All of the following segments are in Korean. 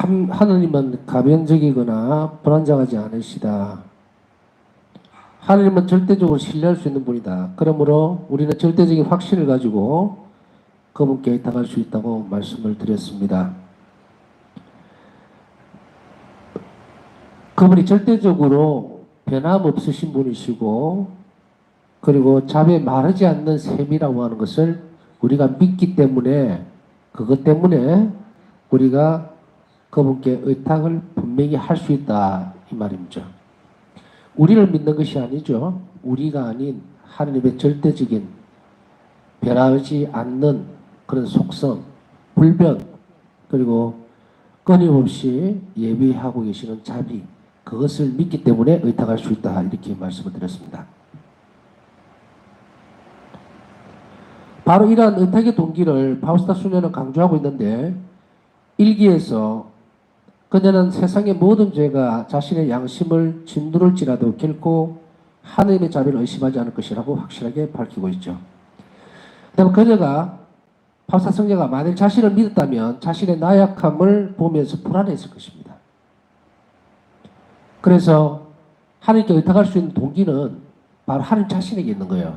하느님은 가변적이거나 불안정하지 않으시다. 하느님은 절대적으로 신뢰할 수 있는 분이다. 그러므로 우리는 절대적인 확신을 가지고 그분께 의탁할 수 있다고 말씀을 드렸습니다. 그분이 절대적으로 변함없으신 분이시고, 그리고 자비에 마르지 않는 셈이라고 하는 것을 우리가 믿기 때문에, 그것 때문에 우리가 그분께 의탁을 분명히 할 수 있다, 이 말입니다. 우리를 믿는 것이 아니죠. 우리가 아닌 하느님의 절대적인 변하지 않는 그런 속성, 불변, 그리고 끊임없이 예비하고 계시는 자비, 그것을 믿기 때문에 의탁할 수 있다, 이렇게 말씀을 드렸습니다. 바로 이러한 의탁의 동기를 파우스타 수녀는 강조하고 있는데, 일기에서 그녀는 세상의 모든 죄가 자신의 양심을 짓누를지라도 결코 하느님의 자비를 의심하지 않을 것이라고 확실하게 밝히고 있죠. 그다음 그녀가, 파우스타 성녀가 만일 자신을 믿었다면 자신의 나약함을 보면서 불안했을 것입니다. 그래서 하느님께 의탁할 수 있는 동기는 바로 하느님 자신에게 있는 거예요.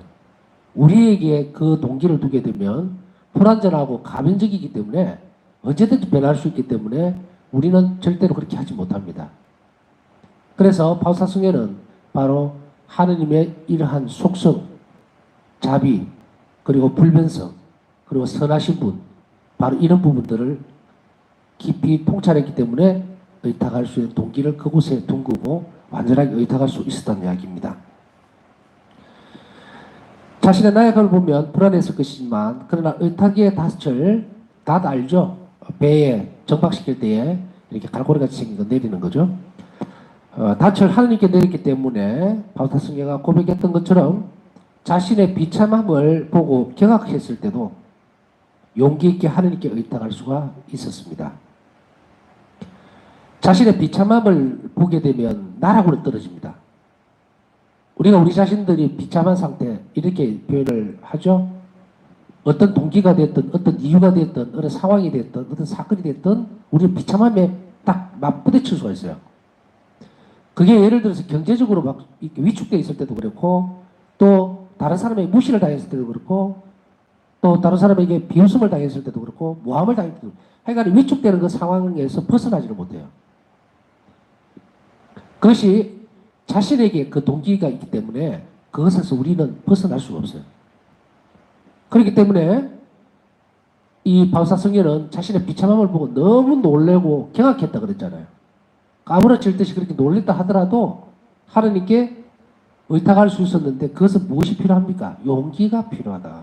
우리에게 그 동기를 두게 되면 불완전하고 가변적이기 때문에 언제든지 변할 수 있기 때문에 우리는 절대로 그렇게 하지 못합니다. 그래서 파우스타 성녀는 바로 하느님의 이러한 속성, 자비, 그리고 불변성, 그리고 선하신 분, 바로 이런 부분들을 깊이 통찰했기 때문에 의탁할 수 있는 동기를 그곳에 둔 거고 완전하게 의탁할 수 있었다는 이야기입니다. 자신의 나약함을 보면 불안했을 것이지만, 그러나 의탁의 닻을, 닷 알죠? 배에 정박시킬 때에 이렇게 갈고리같이 생긴 거 내리는 거죠. 닻을 하느님께 내렸기 때문에 파우스타 성녀가 고백했던 것처럼 자신의 비참함을 보고 경악했을 때도 용기 있게 하느님께 의탁할 수가 있었습니다. 자신의 비참함을 보게 되면 나라고는 떨어집니다. 우리가 우리 자신들이 비참한 상태, 이렇게 표현을 하죠. 어떤 동기가 됐든, 어떤 이유가 됐든, 어떤 상황이 됐든, 어떤 사건이 됐든 우리는 비참함에 딱 맞부딪힐 수가 있어요. 그게 예를 들어서 경제적으로 막 위축되어 있을 때도 그렇고, 또 다른 사람에게 무시를 당했을 때도 그렇고, 또 다른 사람에게 비웃음을 당했을 때도 그렇고, 모함을 당했을 때도 그렇고, 하여간 위축되는 그 상황에서 벗어나지를 못해요. 그것이 자신에게 그 동기가 있기 때문에 그것에서 우리는 벗어날 수가 없어요. 그렇기 때문에 이 파우스타 성녀는 자신의 비참함을 보고 너무 놀래고 경악했다 그랬잖아요. 까무러칠 듯이 그렇게 놀랬다 하더라도 하느님께 의탁할 수 있었는데, 그것은 무엇이 필요합니까? 용기가 필요하다.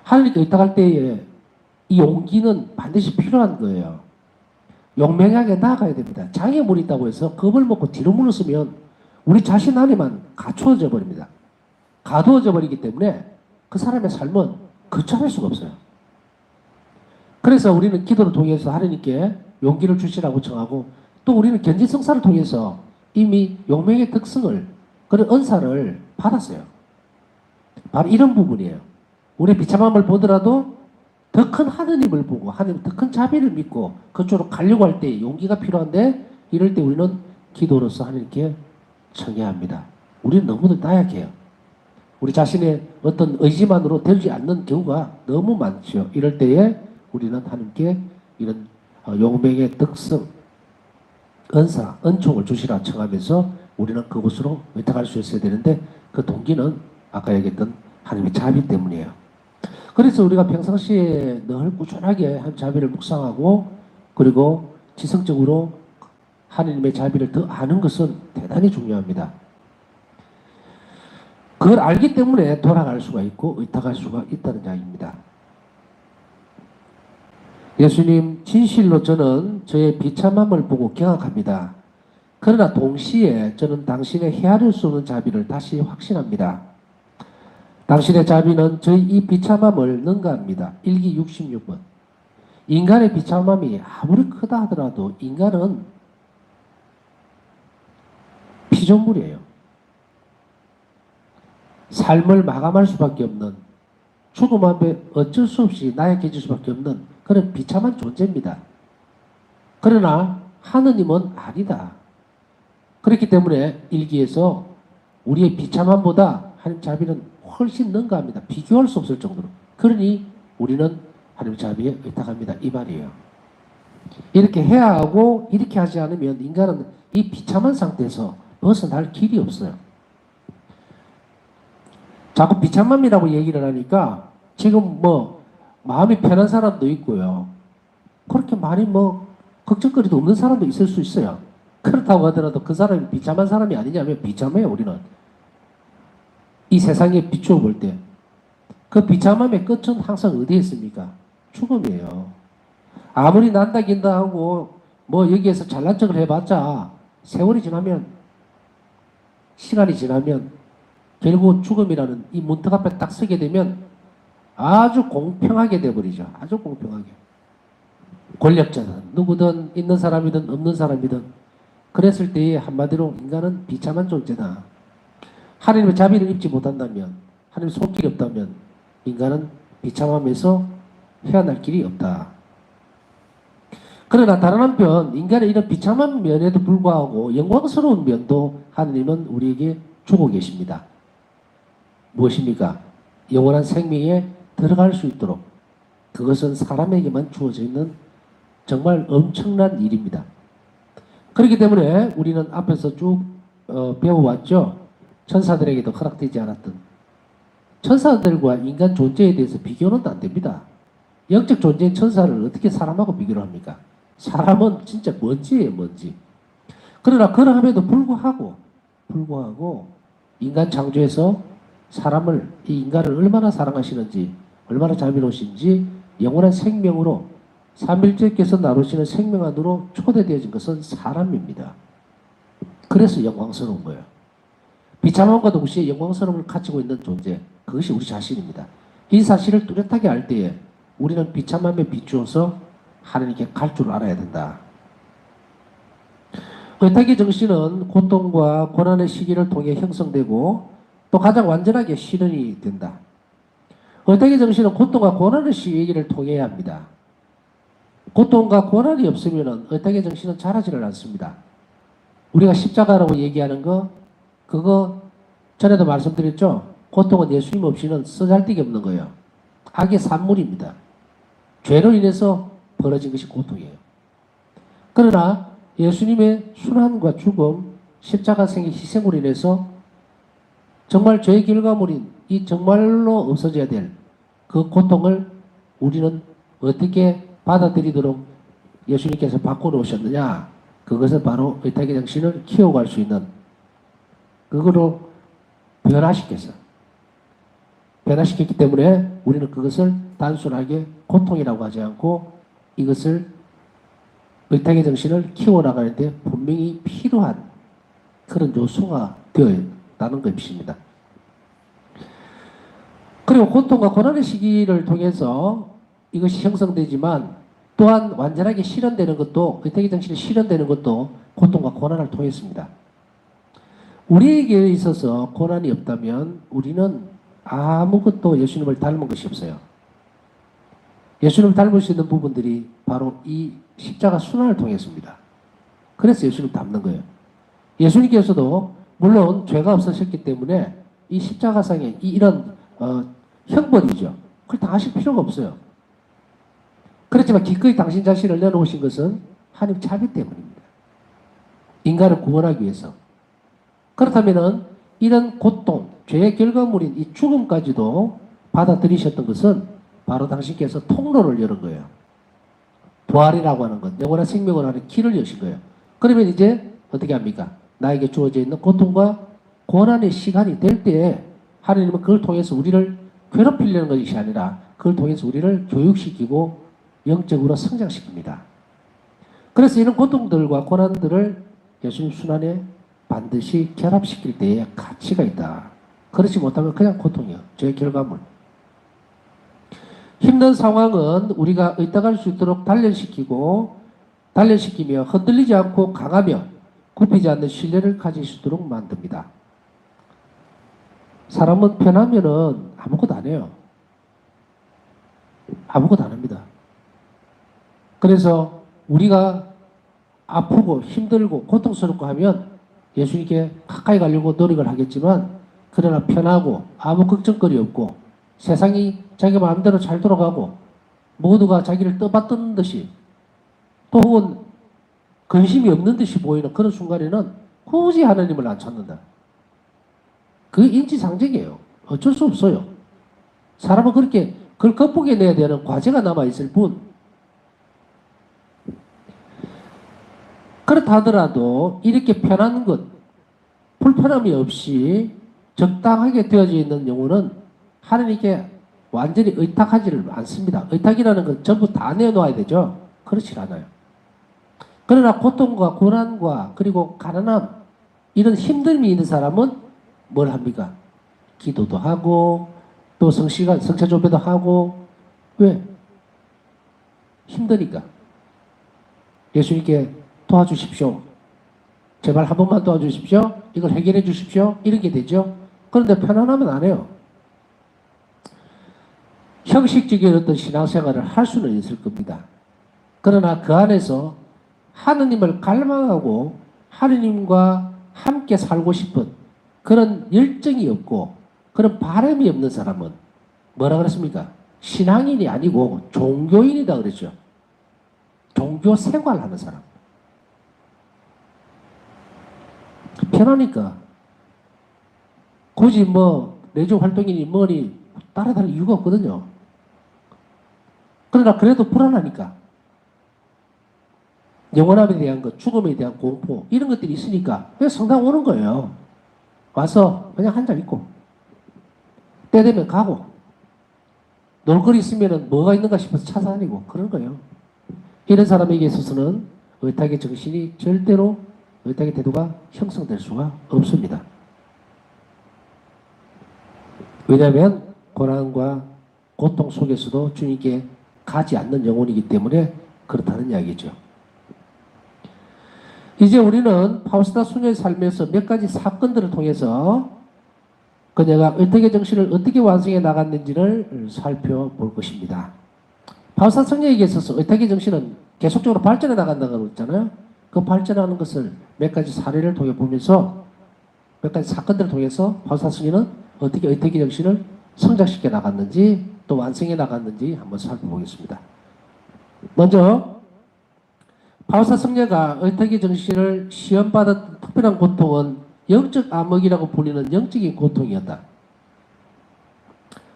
하느님께 의탁할 때에 이 용기는 반드시 필요한 거예요. 용맹하게 나아가야 됩니다. 장애물이 있다고 해서 겁을 먹고 뒤로 물러서면 우리 자신 안에만 갇혀져 버립니다. 가두어져 버리기 때문에 그 사람의 삶은 거쳐갈 수가 없어요. 그래서 우리는 기도를 통해서 하느님께 용기를 주시라고 청하고, 또 우리는 견지성사를 통해서 이미 용맹의 특성을, 그런 은사를 받았어요. 바로 이런 부분이에요. 우리의 비참함을 보더라도 더 큰 하느님을 보고 하느님 더 큰 자비를 믿고 그쪽으로 가려고 할 때 용기가 필요한데, 이럴 때 우리는 기도로서 하느님께 청해야 합니다. 우리는 너무도 나약해요. 우리 자신의 어떤 의지만으로 되지 않는 경우가 너무 많죠. 이럴 때에 우리는 하느님께 이런 용맹의 특성, 은사, 은총을 주시라 청하면서 우리는 그곳으로 의탁할 수 있어야 되는데, 그 동기는 아까 얘기했던 하느님의 자비 때문이에요. 그래서 우리가 평상시에 늘 꾸준하게 한 자비를 묵상하고, 그리고 지성적으로 하느님의 자비를 더 아는 것은 대단히 중요합니다. 그걸 알기 때문에 돌아갈 수가 있고 의탁할 수가 있다는 이야기입니다. 예수님, 진실로 저는 저의 비참함을 보고 경악합니다. 그러나 동시에 저는 당신의 헤아릴 수 없는 자비를 다시 확신합니다. 당신의 자비는 저희 이 비참함을 능가합니다. 일기 66번. 인간의 비참함이 아무리 크다 하더라도 인간은 피조물이에요. 삶을 마감할 수밖에 없는, 죽음 앞에 어쩔 수 없이 나약해질 수밖에 없는 그런 비참한 존재입니다. 그러나 하느님은 아니다. 그렇기 때문에 일기에서 우리의 비참함보다 하나님 자비는 훨씬 능가합니다. 비교할 수 없을 정도로. 그러니 우리는 하나님 자비에 의탁합니다. 이 말이에요. 이렇게 해야 하고 이렇게 하지 않으면 인간은 이 비참한 상태에서 벗어날 길이 없어요. 자꾸 비참함이라고 얘기를 하니까 지금 뭐 마음이 편한 사람도 있고요. 그렇게 많이 뭐 걱정거리도 없는 사람도 있을 수 있어요. 그렇다고 하더라도 그 사람이 비참한 사람이 아니냐면 비참해요. 우리는 이 세상에 비추어 볼 때 그 비참함의 끝은 항상 어디에 있습니까? 죽음이에요. 아무리 난다 긴다 하고 뭐 여기에서 잘난 척을 해봤자 세월이 지나면 시간이 지나면 결국 죽음이라는 이 문턱 앞에 딱 서게 되면 아주 공평하게 돼버리죠. 아주 공평하게. 권력자든 누구든 있는 사람이든 없는 사람이든 그랬을 때에 한마디로 인간은 비참한 존재다. 하나님의 자비를 입지 못한다면 하나님의 손길이 없다면 인간은 비참함에서 헤어날 길이 없다. 그러나 다른 한편 인간의 이런 비참한 면에도 불구하고 영광스러운 면도 하나님은 우리에게 주고 계십니다. 무엇입니까? 영원한 생명에 들어갈 수 있도록 그것은 사람에게만 주어져 있는 정말 엄청난 일입니다. 그렇기 때문에 우리는 앞에서 쭉 배워왔죠. 천사들에게도 허락되지 않았던 천사들과 인간 존재에 대해서 비교는 안 됩니다. 영적 존재인 천사를 어떻게 사람하고 비교를 합니까? 사람은 진짜 먼지예요, 먼지. 그러나 그러함에도 불구하고 인간 창조에서 사람을, 이 인간을 얼마나 사랑하시는지, 얼마나 자비로우신지 영원한 생명으로 삼일째께서 나누시는 생명 안으로 초대되어진 것은 사람입니다. 그래서 영광스러운 거예요. 비참함과 동시에 영광스러움을 가지고 있는 존재, 그것이 우리 자신입니다. 이 사실을 뚜렷하게 알 때에 우리는 비참함에 비추어서 하나님께 갈 줄 알아야 된다. 의탁의 정신은 고통과 고난의 시기를 통해 형성되고 또 가장 완전하게 실현이 된다. 의탁의 정신은 고통과 고난의 시기를 통해야 합니다. 고통과 고난이 없으면 의탁의 정신은 자라지를 않습니다. 우리가 십자가라고 얘기하는 거 그거 전에도 말씀드렸죠. 고통은 예수님 없이는 쓰잘데기 없는 거예요. 악의 산물입니다. 죄로 인해서 벌어진 것이 고통이에요. 그러나 예수님의 순환과 죽음, 십자가생의 희생으로 인해서 정말 죄의 결과물인 이 정말로 없어져야 될 그 고통을 우리는 어떻게 받아들이도록 예수님께서 바꿔놓으셨느냐? 그것은 바로 의탁의 정신을 키워갈 수 있는 그거로 변화시켰기 때문에 우리는 그것을 단순하게 고통이라고 하지 않고 이것을 의탁의 정신을 키워나가는데 분명히 필요한 그런 요소가 되어 있다는 것입니다. 그리고 고통과 고난의 시기를 통해서 이것이 형성되지만 또한 완전하게 실현되는 것도 의탁의 정신이 실현되는 것도 고통과 고난을 통했습니다. 우리에게 있어서 고난이 없다면 우리는 아무것도 예수님을 닮은 것이 없어요. 예수님을 닮을 수 있는 부분들이 바로 이 십자가 순환을 통했습니다. 그래서 예수님 닮는 거예요. 예수님께서도 물론 죄가 없으셨기 때문에 이 십자가상에 이런 형벌이죠. 그걸 다 하실 필요가 없어요. 그렇지만 기꺼이 당신 자신을 내놓으신 것은 하나님 자비 때문입니다. 인간을 구원하기 위해서. 그렇다면 이런 고통, 죄의 결과물인 이 죽음까지도 받아들이셨던 것은 바로 당신께서 통로를 열은 거예요. 부활이라고 하는 것, 영원한 생명을 하는 길을 여신 거예요. 그러면 이제 어떻게 합니까? 나에게 주어져 있는 고통과 고난의 시간이 될 때에 하나님은 그걸 통해서 우리를 괴롭히려는 것이 아니라 그걸 통해서 우리를 교육시키고 영적으로 성장시킵니다. 그래서 이런 고통들과 고난들을 예수님 순환에 반드시 결합시킬 때에 가치가 있다. 그렇지 못하면 그냥 고통이요. 죄의 결과물. 힘든 상황은 우리가 의탁할 수 있도록 단련시키며 흔들리지 않고 강하며 굽히지 않는 신뢰를 가질 수 있도록 만듭니다. 사람은 편하면은 아무것도 안 해요. 아무것도 안 합니다. 그래서 우리가 아프고 힘들고 고통스럽고 하면 예수님께 가까이 가려고 노력을 하겠지만, 그러나 편하고 아무 걱정거리 없고 세상이 자기 마음대로 잘 돌아가고 모두가 자기를 떠받드는 듯이, 또 혹은 근심이 없는 듯이 보이는 그런 순간에는 굳이 하나님을 안 찾는다. 그게 인지상정이에요. 어쩔 수 없어요. 사람은 그렇게 그걸 극복해내야 되는 과제가 남아있을 뿐, 그렇다 하더라도 이렇게 편한 것, 불편함이 없이 적당하게 되어져 있는 영혼은 하나님께 완전히 의탁하지를 않습니다. 의탁이라는 건 전부 다 내놓아야 되죠. 그렇지 않아요. 그러나 고통과 고난과 그리고 가난함, 이런 힘듦이 있는 사람은 뭘 합니까? 기도도 하고 또 성체조배도 하고. 왜? 힘드니까. 예수님께 도와주십시오. 제발 한 번만 도와주십시오. 이걸 해결해 주십시오. 이렇게 되죠. 그런데 편안하면 안 해요. 형식적인 어떤 신앙생활을 할 수는 있을 겁니다. 그러나 그 안에서 하느님을 갈망하고 하느님과 함께 살고 싶은 그런 열정이 없고 그런 바람이 없는 사람은 뭐라 그랬습니까? 신앙인이 아니고 종교인이다 그랬죠. 종교 생활하는 사람. 편하니까. 굳이 뭐 내주 활동이니 뭐니 따라다닐 이유가 없거든요. 그러나 그래도 불안하니까. 영원함에 대한 것, 죽음에 대한 공포, 이런 것들이 있으니까 그냥 성당 오는 거예요. 와서 그냥 한잔 있고 때 되면 가고, 놀거리 있으면 뭐가 있는가 싶어서 찾아다니고 그런 거예요. 이런 사람에게 있어서는 의탁의 정신이 절대로, 의탁의 태도가 형성될 수가 없습니다. 왜냐하면 고난과 고통 속에서도 주님께 가지 않는 영혼이기 때문에 그렇다는 이야기죠. 이제 우리는 파우스타 수녀의 삶에서 몇 가지 사건들을 통해서 그녀가 의탁의 정신을 어떻게 완성해 나갔는지를 살펴볼 것입니다. 파우스타 수녀에게 있어서 의탁의 정신은 계속적으로 발전해 나간다고 했잖아요. 그 발전하는 것을 몇 가지 사례를 통해 보면서, 몇 가지 사건들을 통해서 파우스타 수녀는 어떻게 의탁의 정신을 성장시켜 나갔는지 또 완성해 나갔는지 한번 살펴보겠습니다. 먼저 파우스타 성녀가 의탁의 정신을 시험받은 특별한 고통은 영적 암흑이라고 불리는 영적인 고통이었다.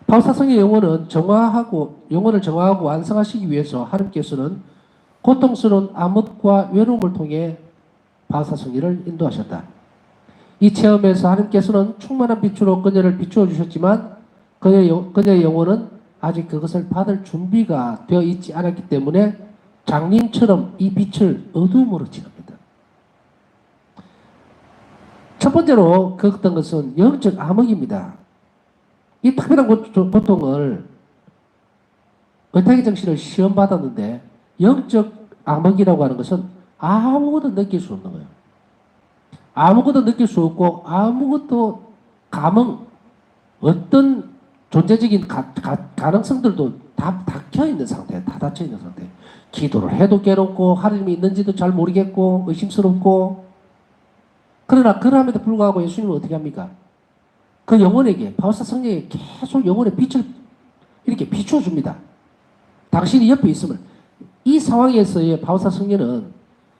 파우스타 성녀의 영혼을 정화하고 완성하시기 위해서 하나님께서는 고통스러운 암흑과 외로움을 통해 파우스타 성녀를 인도하셨다. 이 체험에서 하나님께서는 충만한 빛으로 그녀를 비추어 주셨지만 그녀의 영혼은 아직 그것을 받을 준비가 되어 있지 않았기 때문에 장님처럼 이 빛을 어두움으로 칠합니다. 첫 번째로 겪었던 것은 영적 암흑입니다. 이 특별한 고통을, 의탁의 정신을 시험받았는데 영적 암흑이라고 하는 것은 아무것도 느낄 수 없는 거예요. 아무것도 느낄 수 없고 아무것도 감흥, 어떤 존재적인 가능성들도 다 닫혀있는 상태, 다 닫혀있는 상태. 기도를 해도 괴롭고 하나님이 있는지도 잘 모르겠고 의심스럽고. 그러나 그럼에도 불구하고 예수님은 어떻게 합니까? 그 영혼에게, 파우스타 성녀에게 계속 영혼의 빛을 이렇게 비춰줍니다. 당신이 옆에 있으면. 이 상황에서의 파우스타 성녀는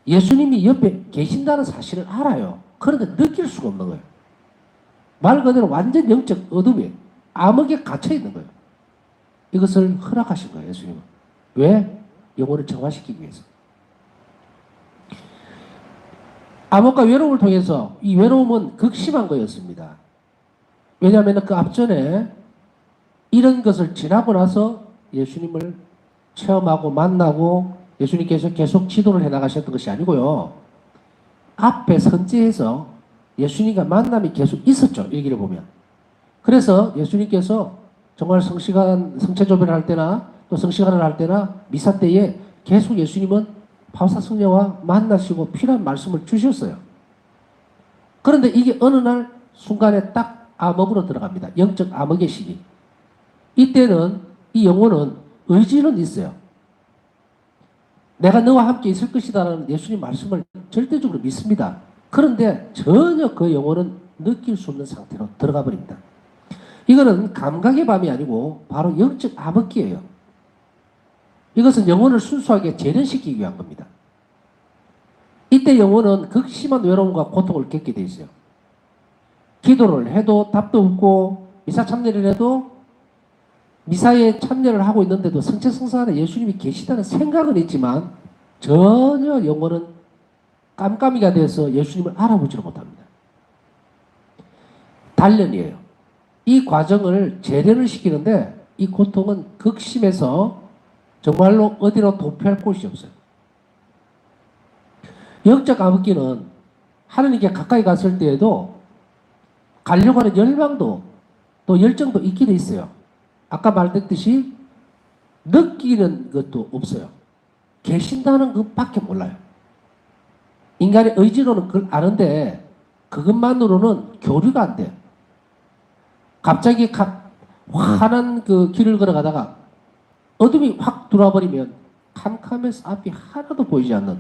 예수님이 옆에 계신다는 사실을 알아요. 그런데 느낄 수가 없는 거예요. 말 그대로 완전 영적 어둠에, 암흑에 갇혀있는 거예요. 이것을 허락하신 거예요, 예수님은. 왜? 영혼을 정화시키기 위해서. 암흑과 외로움을 통해서, 이 외로움은 극심한 거였습니다. 왜냐하면 그 앞전에 이런 것을 지나고 나서 예수님을 체험하고 만나고 예수님께서 계속 지도를 해나가셨던 것이 아니고요. 앞에 선지에서 예수님과 만남이 계속 있었죠. 얘기를 보면. 그래서 예수님께서 정말 성체조배를 할 때나 또 성시간을 할 때나 미사 때에 계속 예수님은 파우스타 성녀와 만나시고 필요한 말씀을 주셨어요. 그런데 이게 어느 날 순간에 딱 암흑으로 들어갑니다. 영적 암흑의 시기. 이때는 이 영혼은 의지는 있어요. 내가 너와 함께 있을 것이다라는 예수님 말씀을 절대적으로 믿습니다. 그런데 전혀 그 영혼은 느낄 수 없는 상태로 들어가 버립니다. 이거는 감각의 밤이 아니고 바로 영적 암흑기예요. 이것은 영혼을 순수하게 재련시키기 위한 겁니다. 이때 영혼은 극심한 외로움과 고통을 겪게 돼 있어요. 기도를 해도 답도 없고 미사 참여를 해도 미사에 참여를 하고 있는데도 성체성사 안에 예수님이 계시다는 생각은 있지만 전혀 영혼은 깜깜이가 돼서 예수님을 알아보지를 못합니다. 단련이에요. 이 과정을 재련을 시키는데 이 고통은 극심해서 정말로 어디로 도피할 곳이 없어요. 영적 암흑기는 하나님께 가까이 갔을 때에도 가려고 하는 열망도 또 열정도 있게 돼 있어요. 아까 말했듯이 느끼는 것도 없어요. 계신다는 것밖에 몰라요. 인간의 의지로는 그걸 아는데 그것만으로는 교류가 안 돼요. 갑자기 환한 그 길을 걸어가다가 어둠이 확 들어와 버리면 캄캄해서 앞이 하나도 보이지 않는,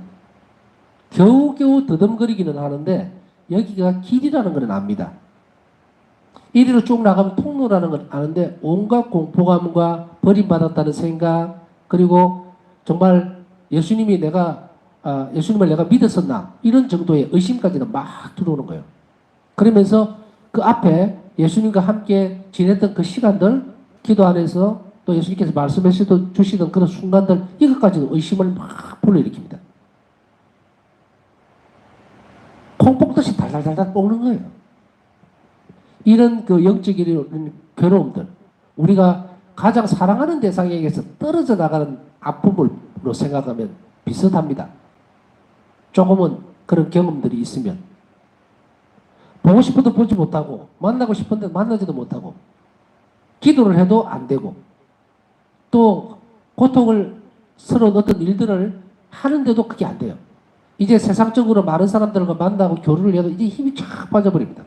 겨우겨우 더듬거리기는 하는데 여기가 길이라는 건 압니다. 이리로 쭉 나가면 통로라는 걸 아는데 온갖 공포감과 버림받았다는 생각, 그리고 정말 예수님을 내가 믿었었나 이런 정도의 의심까지는 막 들어오는 거예요. 그러면서 그 앞에 예수님과 함께 지냈던 그 시간들, 기도 안에서 또 예수님께서 말씀해 주시던 그런 순간들, 이것까지도 의심을 막 불러일으킵니다. 콩 뽑듯이 달달달달 뽑는 거예요. 이런 그 영적인 괴로움들, 우리가 가장 사랑하는 대상에게서 떨어져 나가는 아픔으로 생각하면 비슷합니다. 조금은 그런 경험들이 있으면 보고 싶어도 보지 못하고 만나고 싶은데 만나지도 못하고 기도를 해도 안 되고 또 고통을 스러운 어떤 일들을 하는데도 그게 안 돼요. 이제 세상적으로 많은 사람들과 만나고 교류를 해도 이제 힘이 쫙 빠져버립니다.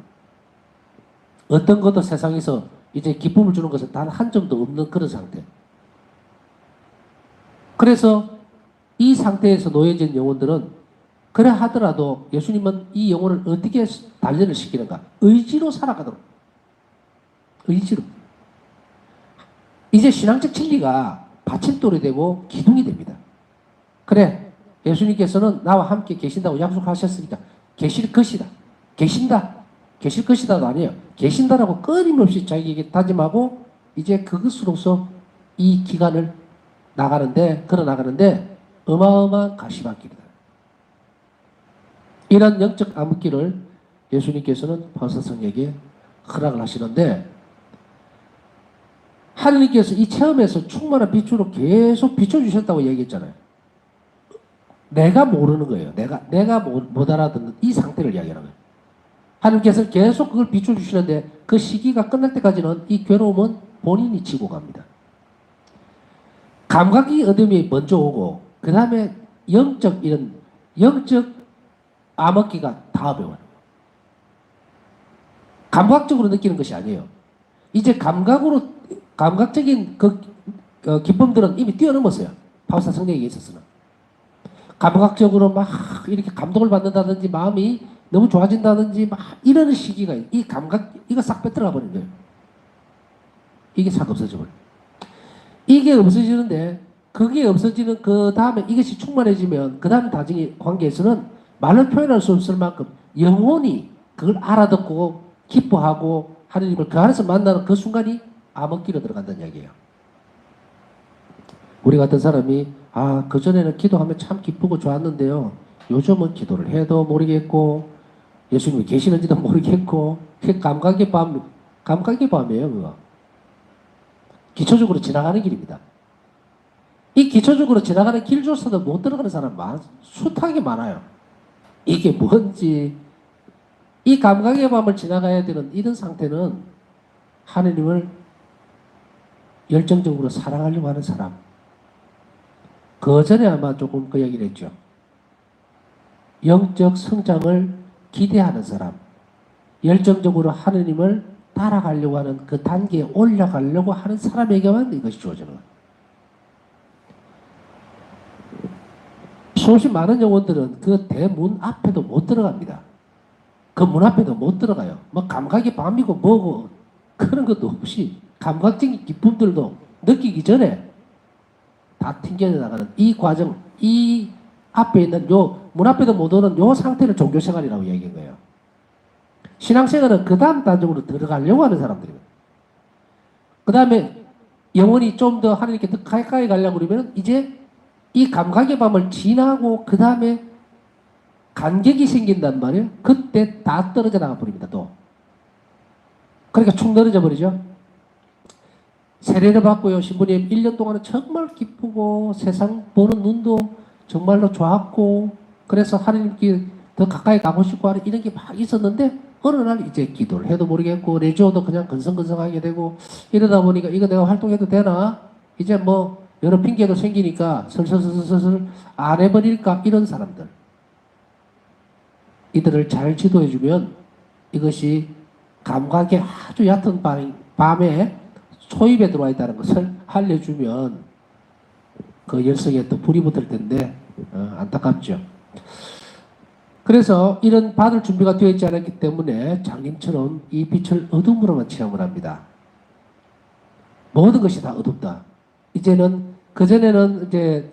어떤 것도 세상에서 이제 기쁨을 주는 것은 단 한 점도 없는 그런 상태. 그래서 이 상태에서 놓여진 영혼들은 그래 하더라도 예수님은 이 영혼을 어떻게 단련을 시키는가? 의지로 살아가도록. 의지로. 이제 신앙적 진리가 받침돌이 되고 기둥이 됩니다. 그래, 예수님께서는 나와 함께 계신다고 약속하셨으니까 계실 것이다. 계신다. 계실 것이다도 아니에요. 계신다라고 끊임없이 자기에게 다짐하고 이제 그것으로서 이 기간을 걸어나가는데 어마어마한 가시밭길이다. 이런 영적 암흑기를 예수님께서는 바사성에게 허락을 하시는데, 하느님께서 이 체험에서 충만한 빛으로 계속 비춰주셨다고 얘기했잖아요. 내가 모르는 거예요. 내가 못 알아듣는 이 상태를 이야기하는 거예요. 하느님께서 계속 그걸 비춰주시는데 그 시기가 끝날 때까지는 이 괴로움은 본인이 지고 갑니다. 감각이 어둠이 먼저 오고 그 다음에 영적 암흑기가 다음에 와요. 감각적으로 느끼는 것이 아니에요. 이제 감각적인 그 기쁨들은 이미 뛰어넘었어요. 바울사 성령에게 있어서는. 감각적으로 막 이렇게 감동을 받는다든지 마음이 너무 좋아진다든지 막 이런 시기가 이 감각 이거 싹 빼들어가 버린 거예요. 이게 싹 없어져 버려요. 이게 없어지는데 그게 없어지는 그 다음에 이것이 충만해지면 그 다음 나중에 관계에서는 말로 표현할 수 없을 만큼 영혼이 그걸 알아듣고 기뻐하고 하느님을 그 안에서 만나는 그 순간이 암흑기로 들어간다는 이야기예요. 우리 같은 사람이 그전에는 기도하면 참 기쁘고 좋았는데요. 요즘은 기도를 해도 모르겠고 예수님이 계시는지도 모르겠고 그게 감각의 밤이에요. 그거. 기초적으로 지나가는 길입니다. 이 기초적으로 지나가는 길조차도 못 들어가는 사람 숱하게 많아요. 이게 뭔지 이 감각의 밤을 지나가야 되는 이런 상태는 하느님을 열정적으로 사랑하려고 하는 사람. 그 전에 아마 조금 그 얘기를 했죠. 영적 성장을 기대하는 사람, 열정적으로 하느님을 따라가려고 하는 그 단계에 올라가려고 하는 사람에게만 이것이 주어지는 거예요. 수없이 많은 영혼들은 그 대문 앞에도 못 들어갑니다. 그 문 앞에도 못 들어가요. 뭐 감각이 밤이고 뭐고 그런 것도 없이 감각적인 기쁨들도 느끼기 전에 다 튕겨져 나가는 이 과정, 이 앞에 있는 요 문 앞에도 못 오는 요 상태를 종교생활이라고 얘기한 거예요. 신앙생활은 그 다음 단적으로 들어가려고 하는 사람들이에요. 그 다음에 영혼이 좀 더 하나님께 더 가까이 가려고 그러면 이제 이 감각의 밤을 지나고 그 다음에 간격이 생긴단 말이에요. 그때 다 떨어져 나가 버립니다. 또. 그러니까 축 떨어져 버리죠. 세례를 받고요. 신부님 1년 동안은 정말 기쁘고 세상 보는 눈도 정말로 좋았고 그래서 하나님께 더 가까이 가고 싶고 하는 이런 게 막 있었는데 어느 날 이제 기도를 해도 모르겠고 레지오도 그냥 건성건성하게 되고 이러다 보니까 이거 내가 활동해도 되나? 이제 뭐 여러 핑계도 생기니까 슬슬슬슬 안 해버릴까? 이런 사람들. 이들을 잘 지도해주면 이것이 감각의 아주 얕은 밤에 초입에 들어와 있다는 것을 알려주면 그 열성에 또 불이 붙을 텐데 안타깝죠. 그래서 이런 받을 준비가 되어 있지 않았기 때문에 장님처럼 이 빛을 어둠으로만 체험을 합니다. 모든 것이 다 어둡다. 이제는 그전에는 이제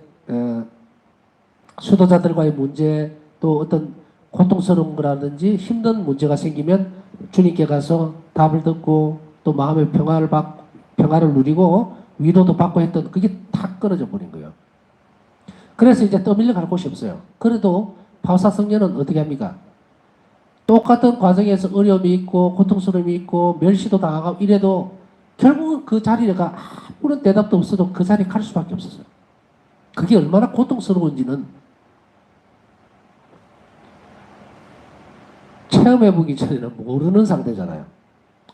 수도자들과의 문제 또 어떤 고통스러운 거라든지 힘든 문제가 생기면 주님께 가서 답을 듣고 또 마음의 평화를 누리고 위로도 받고 했던 그게 탁 끊어져 버린 거예요. 그래서 이제 떠밀려 갈 곳이 없어요. 그래도 바우사 성녀는 어떻게 합니까? 똑같은 과정에서 어려움이 있고 고통스러움이 있고 멸시도 당하고 이래도 결국은 그 자리가 아무런 대답도 없어도 그 자리에 갈 수밖에 없었어요. 그게 얼마나 고통스러운지는 체험해보기 전에는 모르는 상태잖아요.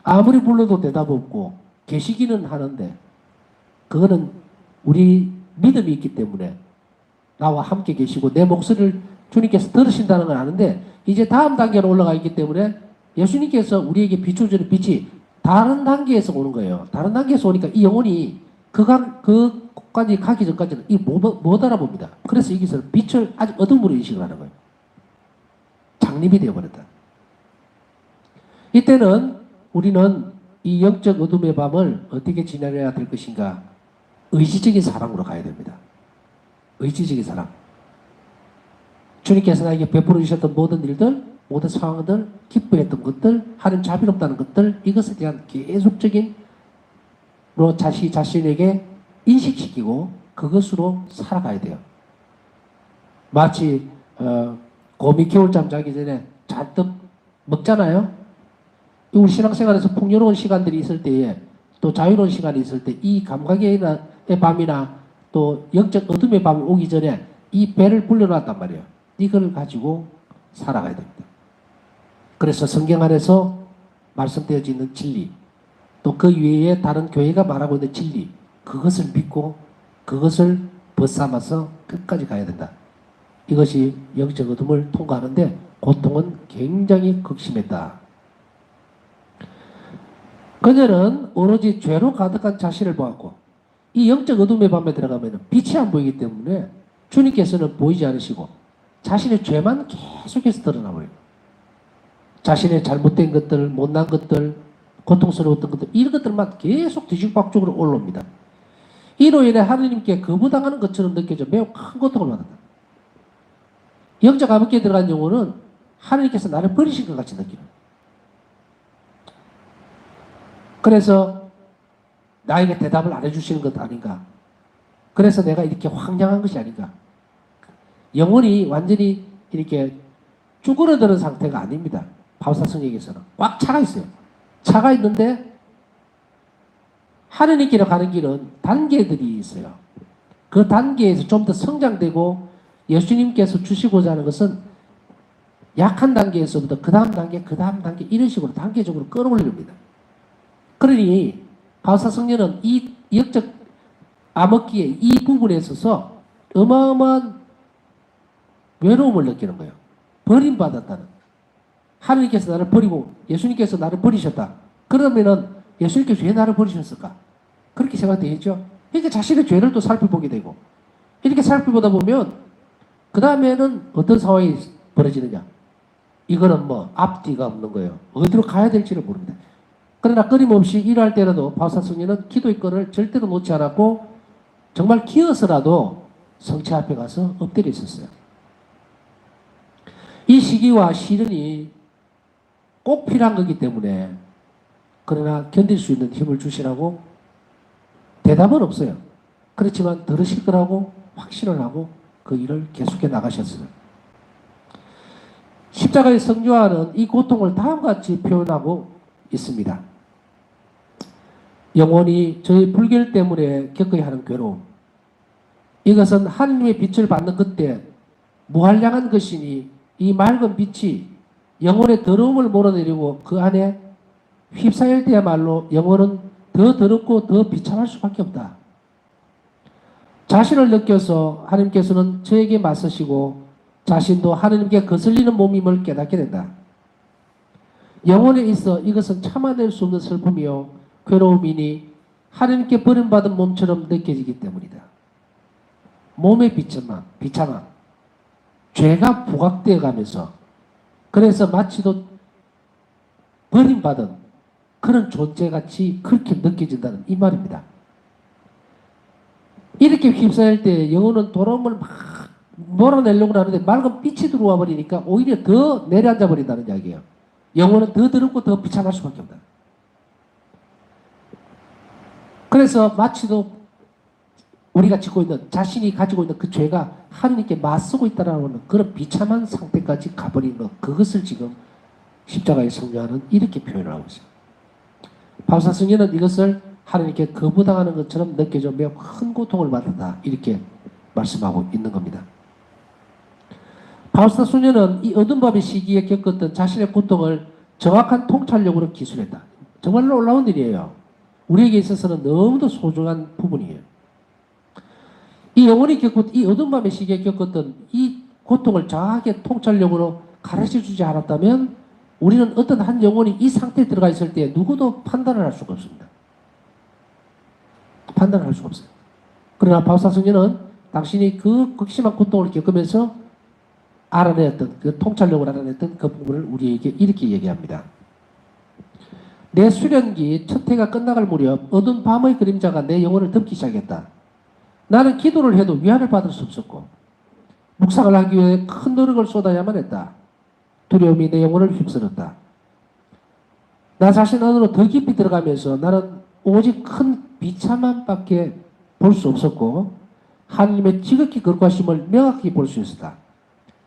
아무리 불러도 대답 없고 계시기는 하는데 그거는 우리 믿음이 있기 때문에 나와 함께 계시고 내 목소리를 주님께서 들으신다는 걸 아는데 이제 다음 단계로 올라가 있기 때문에 예수님께서 우리에게 비춰주는 빛이 다른 단계에서 오는 거예요. 다른 단계에서 오니까 이 영혼이 그까지 가기 전까지는 못 알아봅니다. 그래서 여기서 빛을 아주 어둠으로 인식을 하는 거예요. 장님이 되어버렸다. 이때는 우리는 이 영적 어둠의 밤을 어떻게 지나려야 될 것인가? 의지적인 사랑으로 가야 됩니다. 의지적인 사랑. 주님께서 나에게 베풀어 주셨던 모든 일들, 모든 상황들, 기뻐했던 것들, 하나님 자비롭다는 것들, 이것에 대한 계속적인 자신에게 인식시키고 그것으로 살아가야 돼요. 마치 곰이 겨울잠 자기 전에 잔뜩 먹잖아요. 우리 신앙생활에서 풍요로운 시간들이 있을 때에 또 자유로운 시간이 있을 때 이 감각의 밤이나 또 영적 어둠의 밤이 오기 전에 이 배를 불려놨단 말이에요. 이걸 가지고 살아가야 됩니다. 그래서 성경 안에서 말씀되어져 있는 진리 또 그 위에 다른 교회가 말하고 있는 진리 그것을 믿고 그것을 벗삼아서 끝까지 가야 된다. 이것이 영적 어둠을 통과하는데 고통은 굉장히 극심했다. 그녀는 오로지 죄로 가득한 자신을 보았고 이 영적 어둠의 밤에 들어가면 빛이 안 보이기 때문에 주님께서는 보이지 않으시고 자신의 죄만 계속해서 드러나버려요. 자신의 잘못된 것들, 못난 것들, 고통스러웠던 것들 이런 것들만 계속 뒤죽박죽으로 올라옵니다. 이로 인해 하느님께 거부당하는 것처럼 느껴져 매우 큰 고통을 받는다. 영적 암흑기에 들어간 영혼은 하느님께서 나를 버리신 것 같이 느끼는. 그래서 나에게 대답을 안 해주시는 것 아닌가. 그래서 내가 이렇게 황량한 것이 아닌가. 영혼이 완전히 이렇게 쭈그러드는 상태가 아닙니다. 바우사 성경에서는 꽉 차가 있어요. 차가 있는데 하느님께로 가는 길은 단계들이 있어요. 그 단계에서 좀 더 성장되고 예수님께서 주시고자 하는 것은 약한 단계에서부터 그 다음 단계, 그 다음 단계 이런 식으로 단계적으로 끌어올립니다. 그러니 바우사 성녀는 이 영적 암흑기의 이 부분에 있어서 어마어마한 외로움을 느끼는 거예요. 버림받았다는. 하느님께서 나를 버리고 예수님께서 나를 버리셨다. 그러면은 예수님께서 왜 나를 버리셨을까? 그렇게 생각되겠죠. 그러니까 자신의 죄를 또 살펴보게 되고 이렇게 살펴보다 보면 그 다음에는 어떤 상황이 벌어지느냐. 이거는 뭐 앞뒤가 없는 거예요. 어디로 가야 될지를 모릅니다. 그러나 끊임없이 일할 때라도 바울사 성령은 기도의 끈을 절대로 놓지 않았고 정말 기어서라도 성체 앞에 가서 엎드려 있었어요. 이 시기와 시련이 꼭 필요한 거기 때문에 그러나 견딜 수 있는 힘을 주시라고 대답은 없어요. 그렇지만 들으실 거라고 확신을 하고 그 일을 계속해 나가셨어요. 십자가의 성교화는 이 고통을 다음과 같이 표현하고 있습니다. 영혼이 저희 불결 때문에 겪어야 하는 괴로움. 이것은 하느님의 빛을 받는 그때 무한량한 것이니 이 맑은 빛이 영혼의 더러움을 몰아내리고 그 안에 휩싸일 때야말로 영혼은 더 더럽고 더 비참할 수밖에 없다. 자신을 느껴서 하나님께서는 저에게 맞서시고 자신도 하나님께 거슬리는 몸임을 깨닫게 된다. 영혼에 있어 이것은 참아낼 수 없는 슬픔이요 괴로움이니 하나님께 버림받은 몸처럼 느껴지기 때문이다. 몸의 비참함, 죄가 부각되어 가면서 그래서 마치도 버림받은 그런 존재같이 그렇게 느껴진다는 이 말입니다. 이렇게 휩싸일 때 영혼은 돌아옴을 막 몰아내려고 하는데 맑은 빛이 들어와 버리니까 오히려 더 내려앉아 버린다는 이야기예요. 영혼은 더 더럽고 더 비참할 수밖에 없다. 그래서 마치도 우리가 짓고 있는 자신이 가지고 있는 그 죄가 하나님께 맞서고 있다라는 그런 비참한 상태까지 가버리는 것, 그것을 지금 십자가의 성교화는 이렇게 표현을 하고 있어요. 바울사 성령은 이것을 하나님께 거부당하는 것처럼 느껴져 매우 큰 고통을 받았다 이렇게 말씀하고 있는 겁니다. 바울사 성령은 이 어두운 밤의 시기에 겪었던 자신의 고통을 정확한 통찰력으로 기술했다. 정말로 놀라운 일이에요. 우리에게 있어서는 너무도 소중한 부분이에요. 이 영혼이 겪었던 이 어두운 밤의 시기에 겪었던 이 고통을 정확하게 통찰력으로 가르쳐주지 않았다면 우리는 어떤 한 영혼이 이 상태에 들어가 있을 때 누구도 판단을 할 수가 없습니다. 판단을 할 수가 없어요. 그러나 바울사 성령은 당신이 그 극심한 고통을 겪으면서 알아냈던 그 통찰력을 알아냈던 그 부분을 우리에게 이렇게 얘기합니다. 내 수련기 첫 해가 끝나갈 무렵 어두운 밤의 그림자가 내 영혼을 덮기 시작했다. 나는 기도를 해도 위안을 받을 수 없었고 묵상을 하기 위해 큰 노력을 쏟아야만 했다. 두려움이 내 영혼을 휩쓸었다. 나 자신 안으로 더 깊이 들어가면서 나는 오직 큰 비참함밖에 볼 수 없었고 하나님의 지극히 거룩하심을 명확히 볼 수 있었다.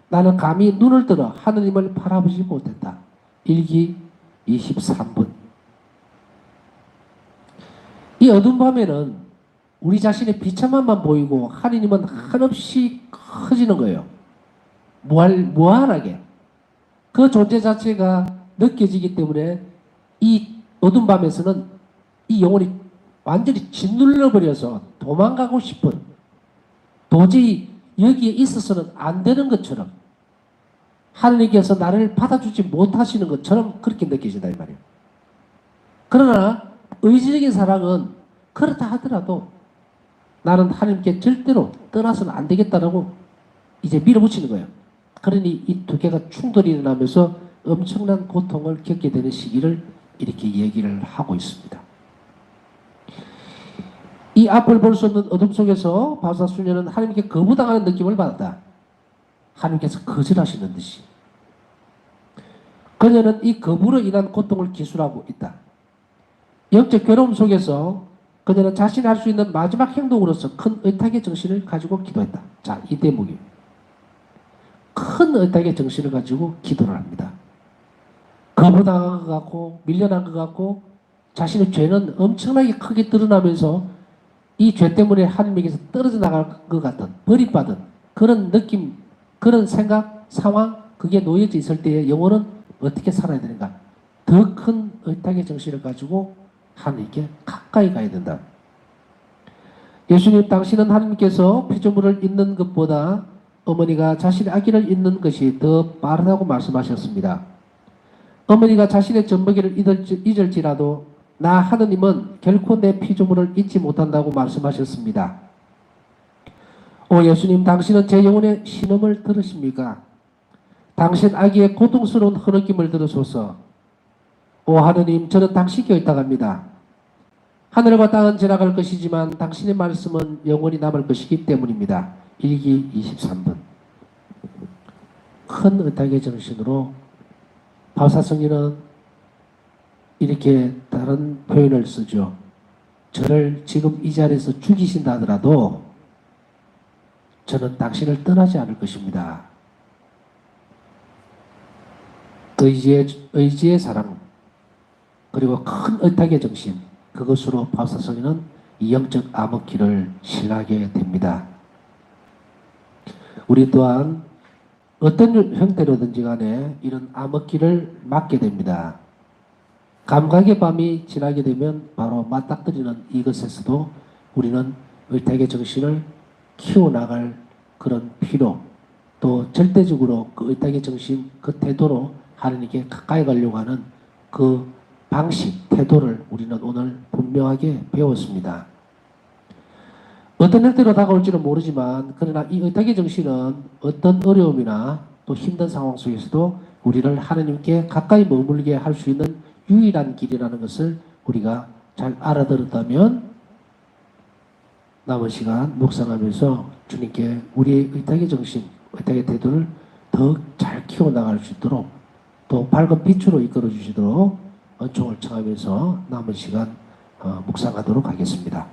나는 감히 눈을 들어 하나님을 바라보지 못했다. 일기 23분. 이 어두운 밤에는 우리 자신의 비참함만 보이고 하나님은 한없이 커지는 거예요. 무한하게. 그 존재 자체가 느껴지기 때문에 이 어두운 밤에서는 이 영혼이 완전히 짓눌러버려서 도망가고 싶은, 도저히 여기에 있어서는 안 되는 것처럼 하나님께서 나를 받아주지 못하시는 것처럼 그렇게 느껴진다 이 말이에요. 그러나 의지적인 사랑은 그렇다 하더라도 나는 하나님께 절대로 떠나서는 안 되겠다라고 이제 밀어붙이는 거예요. 그러니 이 두 개가 충돌이 일어나면서 엄청난 고통을 겪게 되는 시기를 이렇게 얘기를 하고 있습니다. 이 앞을 볼 수 없는 어둠 속에서 바울사 수녀는 하나님께 거부당하는 느낌을 받았다. 하나님께서 거절하시는 듯이. 그녀는 이 거부로 인한 고통을 기술하고 있다. 영적 괴로움 속에서 그녀는 자신이 할 수 있는 마지막 행동으로서 큰 의탁의 정신을 가지고 기도했다. 자, 이 대목이. 큰 의탁의 정신을 가지고 기도를 합니다. 거부당한 것 같고 밀려난 것 같고 자신의 죄는 엄청나게 크게 드러나면서 이 죄 때문에 하나님에게서 떨어져 나갈 것 같은 버림받은 그런 느낌, 그런 생각, 상황 그게 놓여져 있을 때에 영혼은 어떻게 살아야 되는가? 더 큰 의탁의 정신을 가지고 하나님께 가까이 가야 된다. 예수님 당신은 하나님께서 피조물을 잇는 것보다 어머니가 자신의 아기를 잇는 것이 더 빠르다고 말씀하셨습니다. 어머니가 자신의 젖먹이를 잊을지라도 나 하느님은 결코 내 피조물을 잊지 못한다고 말씀하셨습니다. 오 예수님, 당신은 제 영혼의 신음을 들으십니까? 당신 아기의 고통스러운 흐느낌을 들으소서. 오 하느님, 저는 당신께 의탁합니다. 하늘과 땅은 지나갈 것이지만 당신의 말씀은 영원히 남을 것이기 때문입니다. 일기 23분. 큰 의탁의 정신으로 바울사성인은 이렇게 다른 표현을 쓰죠. 저를 지금 이 자리에서 죽이신다 하더라도 저는 당신을 떠나지 않을 것입니다. 의지의 사랑, 그리고 큰 의탁의 정신, 그것으로 바울사성인은 이 영적 암흑기를 신하게 됩니다. 우리 또한 어떤 형태로든지 간에 이런 암흑기를 맞게 됩니다. 감각의 밤이 지나게 되면 바로 맞닥뜨리는 이것에서도 우리는 의탁의 정신을 키워나갈 그런 필요, 또 절대적으로 그 의탁의 정신, 그 태도로 하나님께 가까이 가려고 하는 그 방식, 태도를 우리는 오늘 분명하게 배웠습니다. 어떤 형태로 다가올지는 모르지만 그러나 이 의탁의 정신은 어떤 어려움이나 또 힘든 상황 속에서도 우리를 하나님께 가까이 머물게 할 수 있는 유일한 길이라는 것을 우리가 잘 알아들었다면 남은 시간 묵상하면서 주님께 우리의 의탁의 정신, 의탁의 태도를 더 잘 키워나갈 수 있도록 또 밝은 빛으로 이끌어 주시도록 은총을 청하면서 남은 시간 묵상하도록 하겠습니다.